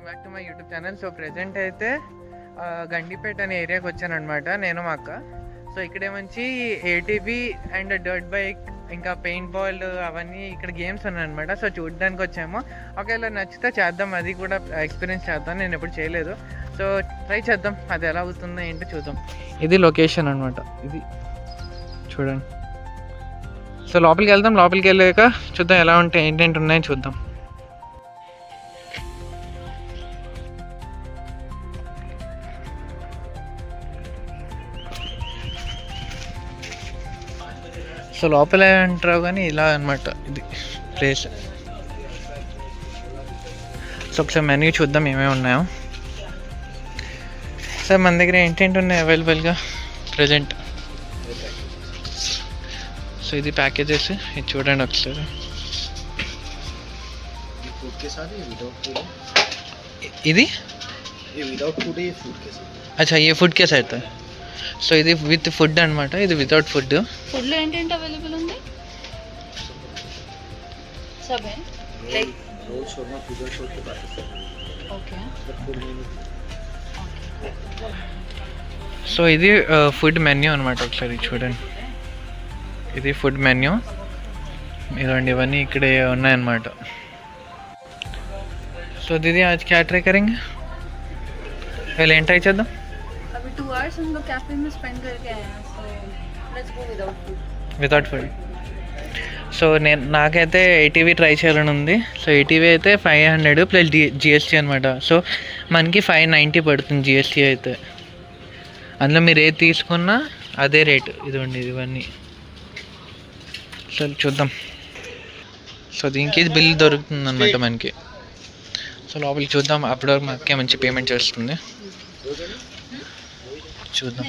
Welcome back to my YouTube channel. So present అయితే గండిపేట అనే ఏరియాకి వచ్చాను అనమాట, నేను మా అక్క. సో ఇక్కడేమంచి ఏటీవీ అండ్ డర్ట్ బైక్ ఇంకా పెయింట్ బాల్ అవన్నీ ఇక్కడ గేమ్స్ ఉన్నాయన్నమాట. సో చూడడానికి వచ్చాము. ఒకవేళ నచ్చితే చేద్దాం, అది కూడా ఎక్స్పీరియన్స్ చేద్దాం. నేను ఎప్పుడు చేయలేదు, సో ట్రై చేద్దాం. అది ఎలా అవుతుందో ఏంటో చూద్దాం. ఇది లొకేషన్ అనమాట, ఇది చూడండి. సో లోపలికి వెళ్దాం, లోపలికి వెళ్ళాక చూద్దాం ఎలా ఉంటాయి, ఏంటేంటి ఉన్నాయని చూద్దాం. సో లోపల అంటారు కానీ ఇలా అనమాట ఇది ప్లేస్. సో ఒకసారి మెన్యూ చూద్దాం ఏమేమి ఉన్నాయో. సార్ మన దగ్గర ఏంటేంటి ఉన్నాయి అవైలబుల్గా ప్రజెంట్? సో ఇది ప్యాకేజెస్, ఇది చూడండి ఒకసారి. ఇది అచ్చా ये फूड के साथ है. సో ఇది విత్ ఫుడ్ అనమాట, ఇది వితౌట్ ఫుడ్. ఫుడ్లో ఏంటంటే అవైలబుల్ ఉంది सब है like roll shawarma pizza shot के बात है. ओके సో ఇది ఫుడ్ మెన్యూ అనమాట, ఒకసారి చూడండి. ఇది ఫుడ్ మెన్యూ, ఇదండి ఇవన్నీ ఇక్కడే ఉన్నాయన్నమాట. సో దీది आज क्या ट्राई करेंगे? पहले ఏం ట్రై చేద్దాం. अभी 2 आवर्स हम लोग कैफे में स्पेंड करके आए हैं, so let's go without food. So నాకైతే ఏటీవీ ట్రై చేయాలని ఉంది. సో ఏటీవీ అయితే 500 ప్లస్ జిఎస్టీ అనమాట. సో మనకి 590 పడుతుంది జిఎస్టీ అయితే. అందులో మీరు ఏది తీసుకున్నా అదే రేటు. ఇదిగోండి ఇవన్నీ. సో చూద్దాం. సో దీనికి బిల్ దొరుకుతుంది అనమాట మనకి. సో లోపలికి చూద్దాం, అప్పటివరకు మాకే మంచి పేమెంట్ చేస్తుంది. చూద్దాం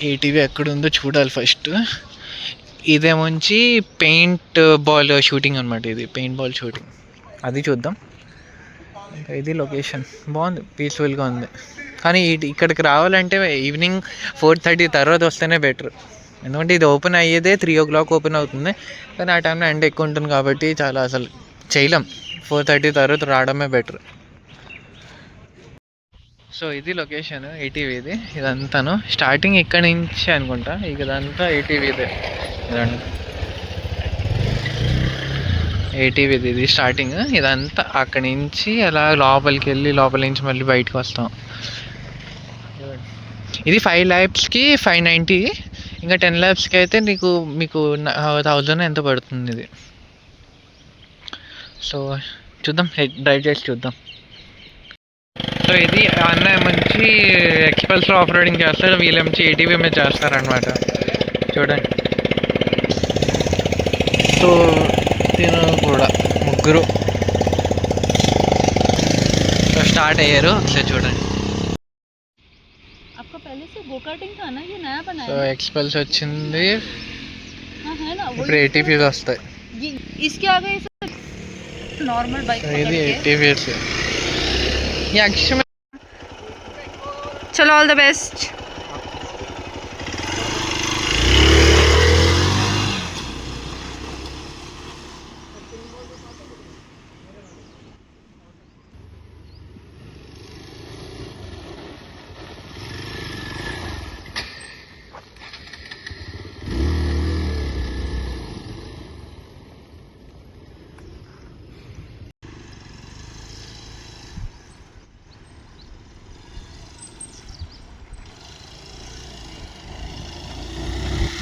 ఏటీవీ ఎక్కడుందో చూడాలి ఫస్ట్. ఇదేమొంచి పెయింట్ బాల్ షూటింగ్ అనమాట, ఇది పెయింట్ బాల్ షూటింగ్, అది చూద్దాం. ఇంకా ఇది లొకేషన్ బాగుంది, పీస్ఫుల్గా ఉంది. కానీ ఇక్కడికి రావాలంటే ఈవినింగ్ 4:30 తర్వాత వస్తేనే బెటర్. ఎందుకంటే ఇది ఓపెన్ అయ్యేదే 3 o'clock ఓపెన్ అవుతుంది. కానీ ఆ టైంలో ఎండ ఎక్కువ ఉంటుంది కాబట్టి చాలా అసలు చేయలేం. 4:30 తర్వాత రావడమే బెటర్. సో ఇది లొకేషన్ ఏటీవీది. ఇదంతాను స్టార్టింగ్ ఇక్కడ నుంచి అనుకుంటా, ఇదంతా ఏటీవీదే. ఇదండి ఏటీవీది, ఇది స్టార్టింగ్. ఇదంతా అక్కడి నుంచి అలా లోపలికి వెళ్ళి లోపల నుంచి మళ్ళీ బయటకు వస్తాం. ఇది 5 lakhsకి 590, ఇంకా 10 lakhsకి అయితే మీకు 1000 ఎంత పడుతుంది ఇది. సో చూద్దాం, డ్రైవ్ చేసి చూద్దాం. సో ఇది అన్నయ్య మంచి ఎక్స్పల్స్లో ఆఫ్ రోడింగ్ చేస్తారు, వీళ్ళు మంచి ఏటీవీ మీద చేస్తారనమాట. చూడండి. సో నేను కూడా ముగ్గురు సో స్టార్ట్ అయ్యారు, ఒకసారి చూడండి. సో ఎక్స్పల్స్ వచ్చింది, ఇప్పుడు ఏటీవీ వస్తాయి. ఇది ఏటీవీ. चलो ऑल द बेस्ट.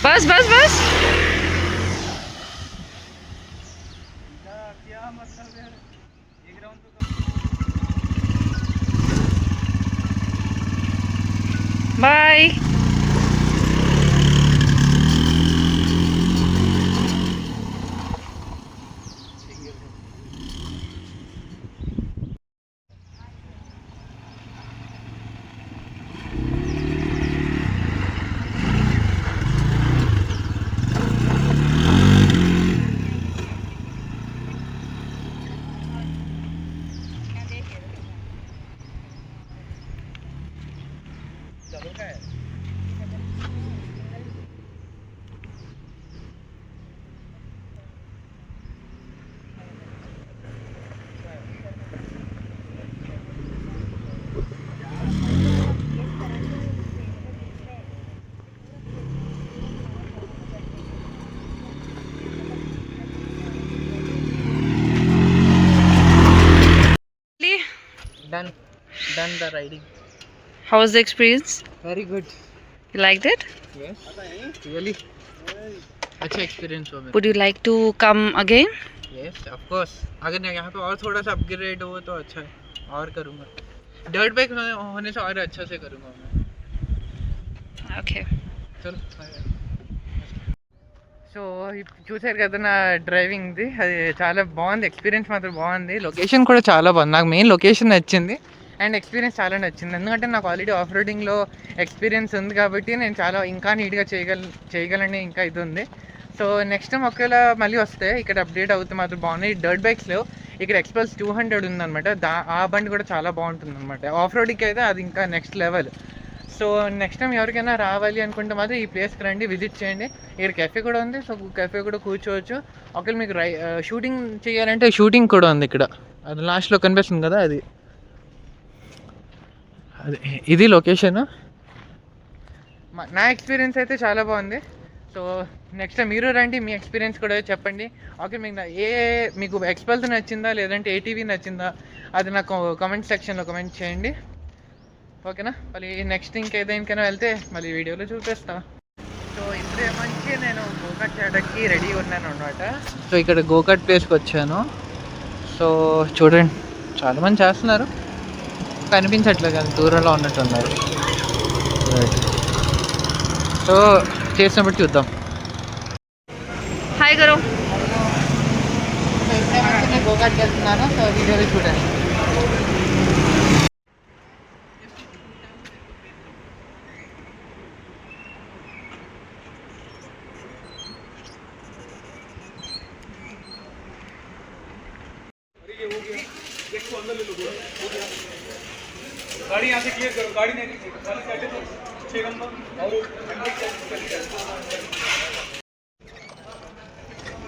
बस बस बस. बाय. का है। Done. Done the riding. How was the experience? Very good. You liked it? Yes. Really. अच्छा एक्सपीरियंस हो मेरा. Would you like to come again? Yes, of course. अगर मैं यहाँ पे और थोड़ा सा अपग्रेड हो तो अच्छा है, और करूँगा. डर्ट बाइक होने से और अच्छा से करूँगा मैं. Okay. చలో. సో చూసారు కదా నా డ్రైవింగ్ది, అది చాలా బాగుంది, ఎక్స్పీరియన్స్ మాత్రం బాగుంది. లొకేషన్ కూడా చాలా బాగుంది, నాకు మెయిన్ లొకేషన్ నచ్చింది అండ్ ఎక్స్పీరియన్స్ చాలా నచ్చింది. ఎందుకంటే నాకు ఆల్రెడీ ఆఫ్ రోడింగ్లో ఎక్స్పీరియన్స్ ఉంది కాబట్టి నేను చాలా ఇంకా నీట్గా చేయగలని ఇంకా ఇది ఉంది. సో నెక్స్ట్ టైం ఒకవేళ మళ్ళీ వస్తే ఇక్కడ అప్డేట్ అవుతే మాత్రం బాగున్నాయి. డర్ట్ బైక్స్లో ఇక్కడ ఎక్స్పల్స్ 200 ఉందన్నమాట, ఆ బండి కూడా చాలా బాగుంటుంది అనమాట. ఆఫ్ రోడింగ్కి అయితే అది ఇంకా next level. So next time ఎవరికైనా రావాలి అనుకుంటే మాత్రం ఈ ప్లేస్కి రండి, విజిట్ చేయండి. ఇక్కడ కెఫే కూడా ఉంది, సో కెఫే కూడా కూర్చోవచ్చు. ఒకవేళ మీకు షూటింగ్ చేయాలంటే షూటింగ్ కూడా ఉంది ఇక్కడ, అది లాస్ట్లో కనిపిస్తుంది కదా, అది ఇది లొకేషన్. నా ఎక్స్పీరియన్స్ అయితే చాలా బాగుంది. సో నెక్స్ట్ టైం మీరు రండి, మీ ఎక్స్పీరియన్స్ కూడా చెప్పండి. ఓకే, మీకు ఎక్స్పల్స్ నచ్చిందా లేదంటే ఏటీవీ నచ్చిందా, అది నాకు కామెంట్ సెక్షన్లో కామెంట్ చేయండి. ఓకేనా, మళ్ళీ నెక్స్ట్ ఇంకేదైనా వెళ్తే మళ్ళీ వీడియోలో చూపిస్తా. సో ఇప్పుడే మంచి నేను గోకట్ చేయడానికి రెడీ ఉన్నాను అనమాట. సో ఇక్కడ గోకట్ ప్లేస్కి వచ్చాను. సో చూడండి, చాలామంది చేస్తున్నారు, కనిపించట్లేదు కానీ దూరంలో ఉన్నట్టున్నారు. సో చేసినప్పుడు చూద్దాం. హాయ్ గారు. సో ఇప్పుడే మంచి నేను గోకట్కి వెళ్తున్నాను, సో వీడియోలో చూడండి. गाड़ी यहाँ से क्लियर करो, गाड़ी नहीं गाड़ी कैसे तो 6 नंबर और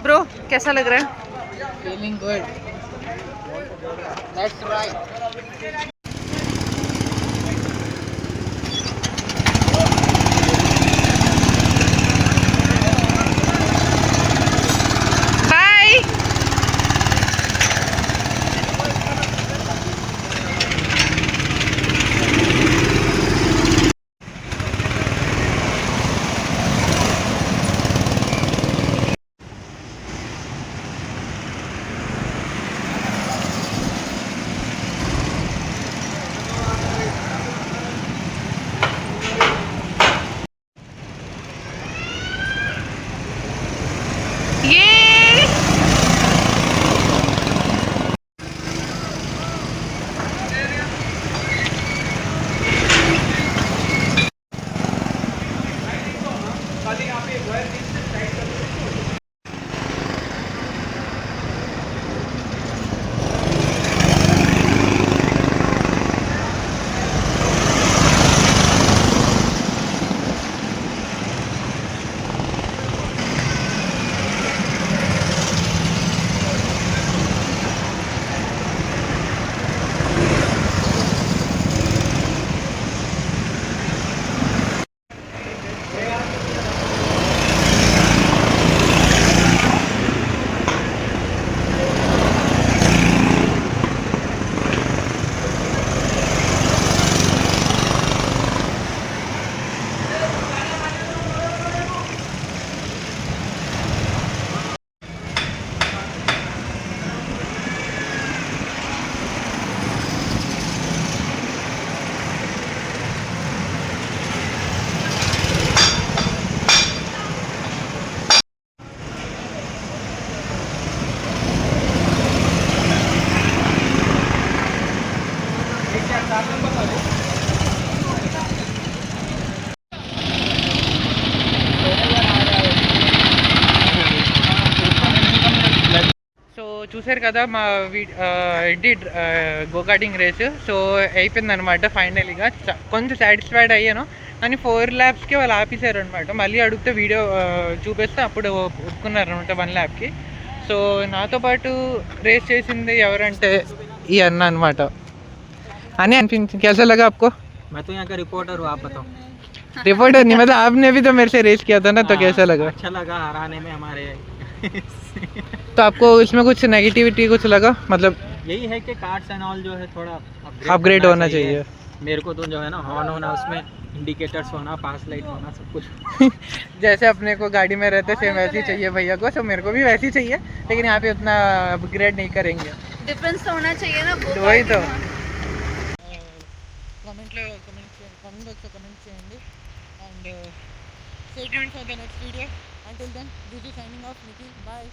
ब्रो कैसा लग रहा है? Feeling good. Let's ride. Bye. చూసారు కదా మా ఏంటి గోకార్టింగ్ రేస్. సో అయిపోయిందనమాట ఫైనల్గా. కొంచెం సాటిస్ఫైడ్ అయ్యాను కానీ 4 ల్యాబ్స్కి వాళ్ళు ఆపేశారు అనమాట. మళ్ళీ అడిగితే వీడియో చూపిస్తే అప్పుడు ఒప్పుకున్నారు అనమాట 1 ల్యాబ్కి. సో నాతో పాటు రేస్ చేసింది ఎవరంటే ఈ అన్న అనమాట. అని అనిపించింది. कैसा लगा आपको? मैं तो यहाँ का रिपोर्टर हूँ, आप बताओ. रिपोर्टर नहीं, मतलब आपने भी तो मेरे से रेस किया था ना, तो कैसा लगा? अच्छा लगा हराने में हमारे. तो आपको इसमें कुछ नेगेटिविटी कुछ लगा, मतलब यही है कि कार्स एंड ऑल जो है थोड़ा अपग्रेड होना चाहिए। मेरे को तो जो है ना हॉर्न होना, उसमें इंडिकेटर्स होना, पास लाइट होना, सब कुछ। जैसे अपने को गाड़ी में रहते सेम वैसे ही चाहिए भैया को, सो मेरे को भी वैसे ही चाहिए, लेकिन यहाँ पे उतना अपग्रेड नहीं करेंगे। डिफरेंस तो होना चाहिए ना तो वही तो कमेंट बॉक्स कमेंट చేయండి and stay tuned for the next video. Until then this is signing off Nikhil. Bye.